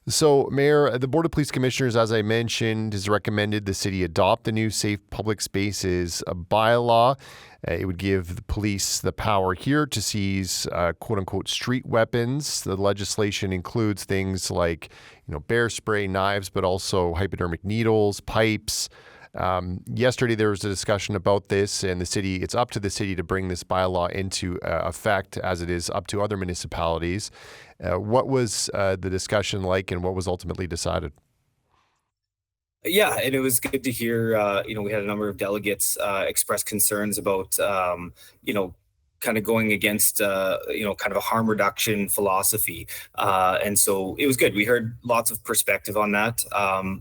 So, Mayor, the Board of Police Commissioners, as I mentioned, has recommended the city adopt the new Safe Public Spaces bylaw. It would give the police the power here to seize quote unquote street weapons. The legislation includes things like, bear spray, knives, but also hypodermic needles, pipes. Yesterday, there was a discussion about this, and it's up to the city to bring this bylaw into effect, as it is up to other municipalities. What was the discussion like, and what was ultimately decided? Yeah, and it was good to hear. We had a number of delegates express concerns about, kind of going against, kind of a harm reduction philosophy. And so it was good. We heard lots of perspective on that,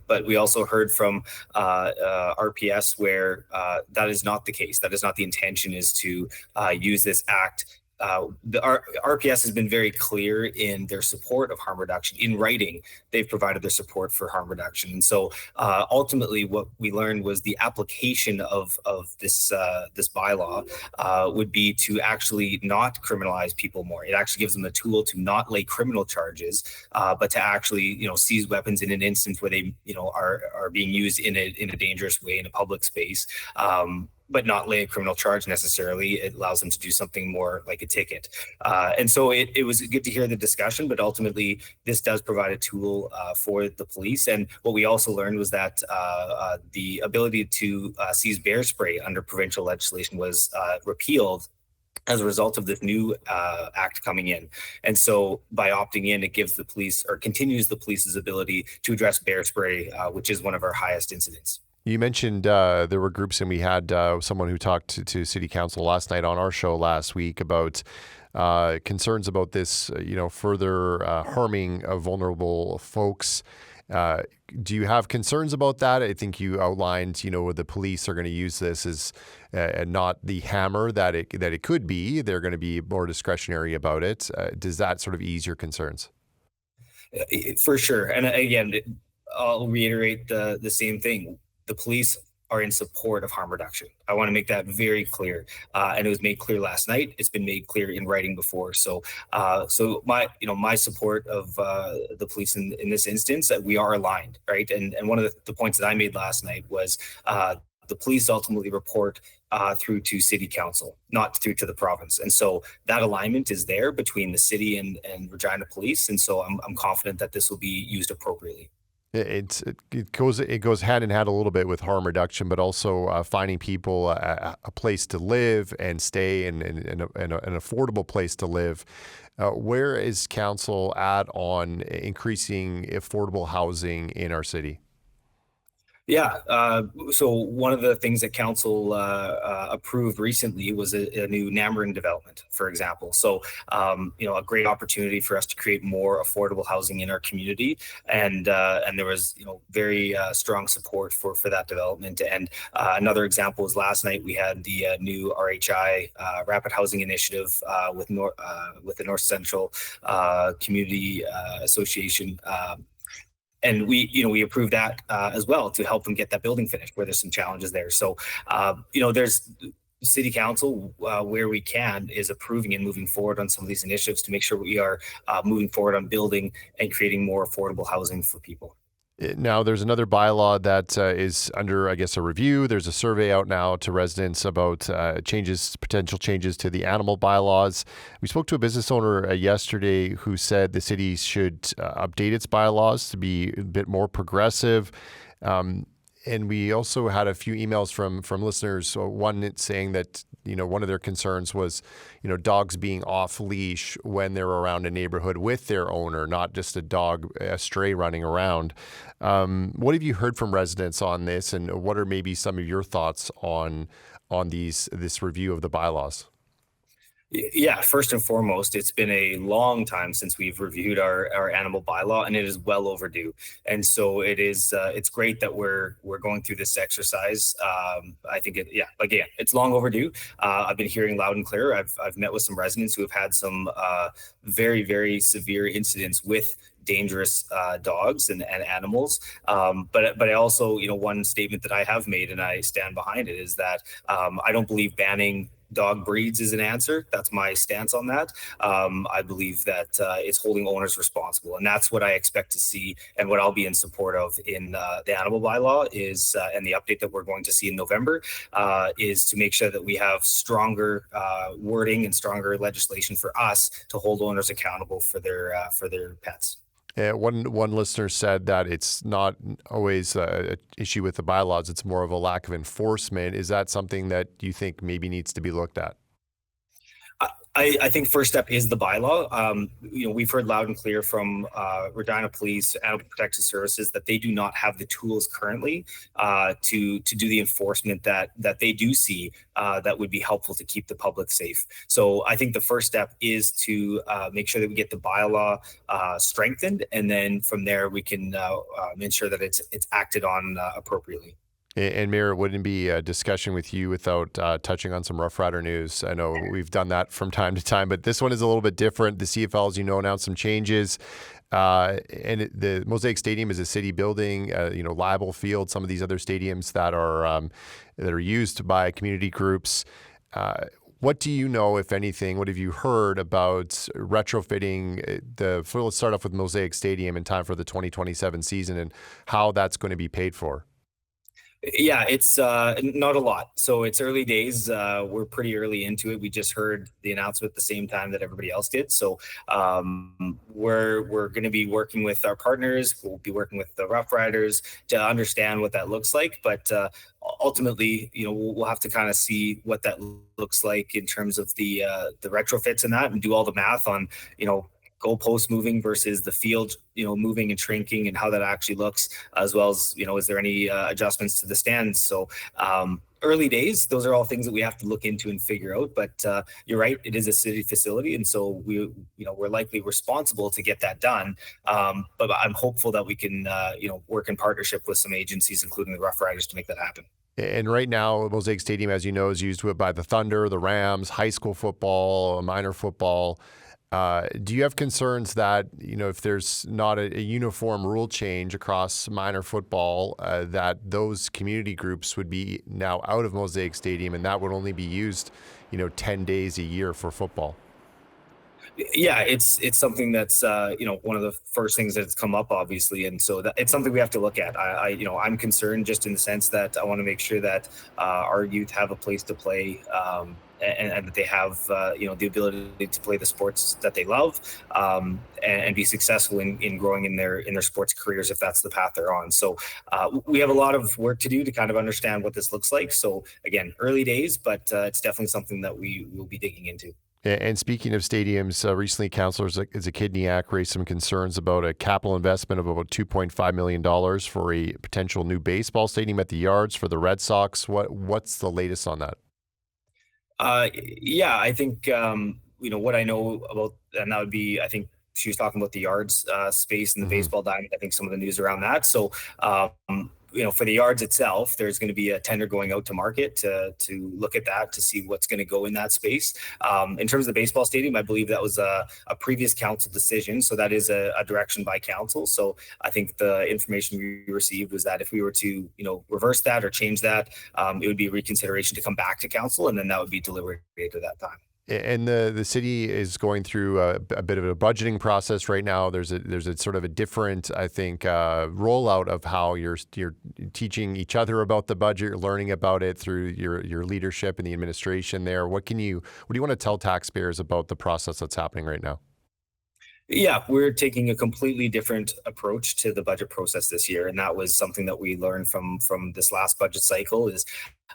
but we also heard from RPS where that is not the case. That is not the intention, is to use this act. The RPS has been very clear in their support of harm reduction. In writing, they've provided their support for harm reduction. And so ultimately what we learned was the application of this bylaw would be to actually not criminalize people more. It actually gives them the tool to not lay criminal charges, but to actually, seize weapons in an instance where they, are being used in a dangerous way in a public space. But not lay a criminal charge necessarily. It allows them to do something more like a ticket. And so it was good to hear the discussion, but ultimately this does provide a tool for the police. And what we also learned was that the ability to seize bear spray under provincial legislation was repealed as a result of this new act coming in. And so by opting in, it gives the police, or continues the police's ability to address bear spray, which is one of our highest incidents. You mentioned there were groups, and we had someone who talked to City Council last night on our show last week about concerns about this, further harming of vulnerable folks. Do you have concerns about that? I think you outlined, the police are going to use this as not the hammer that it could be. They're going to be more discretionary about it. Does that sort of ease your concerns? For sure. And again, I'll reiterate the same thing. The police are in support of harm reduction. I want to make that very clear. And it was made clear last night. It's been made clear in writing before. So my support of the police in this instance, that we are aligned, right? And one of the points that I made last night was the police ultimately report through to city council, not through to the province. And so that alignment is there between the city and Regina Police. And so I'm confident that this will be used appropriately. It goes hand in hand a little bit with harm reduction, but also finding people a place to live and stay, and an affordable place to live. Where is council at on increasing affordable housing in our city? Yeah. So one of the things that council approved recently was a new Nammering development, for example. So, a great opportunity for us to create more affordable housing in our community. And there was, very strong support for that development. And another example was last night we had the new RHI Rapid Housing Initiative with the North Central Community Association. And we approved that as well to help them get that building finished, where there's some challenges there. So, there's city council where we can is approving and moving forward on some of these initiatives to make sure we are moving forward on building and creating more affordable housing for people. Now, there's another bylaw that is under, I guess, a review. There's a survey out now to residents about potential changes to the animal bylaws. We spoke to a business owner yesterday who said the city should update its bylaws to be a bit more progressive. And we also had a few emails from listeners. So one saying that, one of their concerns was, dogs being off leash when they're around a neighborhood with their owner, not just a stray running around. What have you heard from residents on this, and what are maybe some of your thoughts on this review of the bylaws? Yeah, first and foremost, it's been a long time since we've reviewed our animal bylaw, and it is well overdue. And so it's great that we're going through this exercise. I think again, it's long overdue. I've been hearing loud and clear. I've met with some residents who have had some very, very severe incidents with dangerous dogs and animals. But I also, one statement that I have made, and I stand behind it, is that I don't believe banning dog breeds is an answer. That's my stance on that. I believe that it's holding owners responsible, and that's what I expect to see, and what I'll be in support of in the animal bylaw is, and the update that we're going to see in November, is to make sure that we have stronger wording and stronger legislation for us to hold owners accountable for their pets. One listener said that it's not always an issue with the bylaws; it's more of a lack of enforcement. Is that something that you think maybe needs to be looked at? I think first step is the bylaw. We've heard loud and clear from Regina Police, Animal Protective Services, that they do not have the tools currently to do the enforcement that they do see that would be helpful to keep the public safe. So I think the first step is to make sure that we get the bylaw strengthened, and then from there we can ensure that it's acted on appropriately. And Mayor, it wouldn't be a discussion with you without touching on some Rough Rider news. I know we've done that from time to time, but this one is a little bit different. The CFL, as you know, announced some changes. The Mosaic Stadium is a city building, Liable Field, some of these other stadiums that are used by community groups. What do you know, if anything? What have you heard about retrofitting let's start off with Mosaic Stadium in time for the 2027 season, and how that's going to be paid for? Yeah, it's not a lot. So it's early days. We're pretty early into it. We just heard the announcement at the same time that everybody else did. So we're going to be working with our partners. We'll be working with the Rough Riders to understand what that looks like. But ultimately, we'll have to kind of see what that looks like in terms of the retrofits and that, and do all the math on goalposts moving versus the field, moving and shrinking, and how that actually looks, as well as, is there any adjustments to the stands? So early days, those are all things that we have to look into and figure out. But you're right, it is a city facility, and so we're likely responsible to get that done. But I'm hopeful that we can, work in partnership with some agencies, including the Rough Riders, to make that happen. And right now, Mosaic Stadium, as you know, is used by the Thunder, the Rams, high school football, minor football. Do you have concerns that, if there's not a uniform rule change across minor football, that those community groups would be now out of Mosaic Stadium, and that would only be used, 10 days a year for football? Yeah, it's something that's one of the first things that's come up, obviously, and so it's something we have to look at. I'm concerned just in the sense that I want to make sure that our youth have a place to play, and that they have the ability to play the sports that they love, and be successful in growing in their sports careers, if that's the path they're on. So we have a lot of work to do to kind of understand what this looks like. So again, early days, but it's definitely something that we will be digging into. And speaking of stadiums, recently councillors Zakidniak raised some concerns about a capital investment of about $2.5 million for a potential new baseball stadium at the Yards for the Red Sox. What's the latest on that? Yeah, I think, what I know about, and that would be, I think she was talking about the Yards space and the baseball diamond. I think some of the news around that. So, for the Yards itself, there's going to be a tender going out to market to look at that, to see what's going to go in that space. In terms of the baseball stadium, I believe that was a previous council decision. So that is a direction by council. So I think the information we received was that if we were to, reverse that or change that, it would be a reconsideration to come back to council, and then that would be deliberated at that time. And the city is going through a bit of a budgeting process right now. There's a sort of a different, I think, rollout of how you're teaching each other about the budget, you're learning about it through your leadership and the administration there. What do you want to tell taxpayers about the process that's happening right now? Yeah, we're taking a completely different approach to the budget process this year, and that was something that we learned from this last budget cycle. Is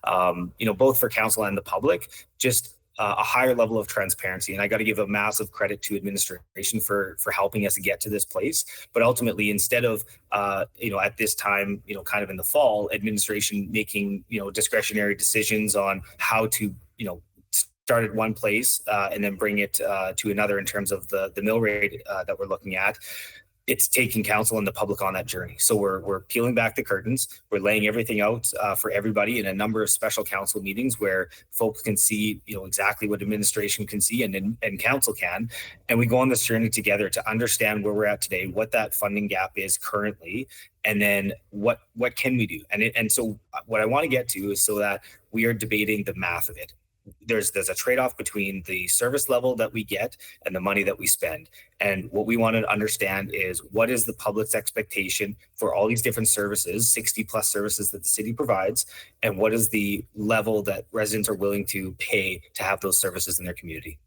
both for council and the public, just a higher level of transparency. And I got to give a massive credit to administration for helping us get to this place. But ultimately, instead of at this time, kind of in the fall, administration making discretionary decisions on how to start at one place and then bring it to another in terms of the mill rate that we're looking at, it's taking council and the public on that journey. So we're peeling back the curtains. We're laying everything out for everybody in a number of special council meetings where folks can see, exactly what administration can see and council can. And we go on this journey together to understand where we're at today, what that funding gap is currently, and then what can we do? And so what I want to get to is so that we are debating the math of it. there's a trade-off between the service level that we get and the money that we spend. And what we want to understand is, what is the public's expectation for all these different services, 60 plus services that the city provides, and what is the level that residents are willing to pay to have those services in their community?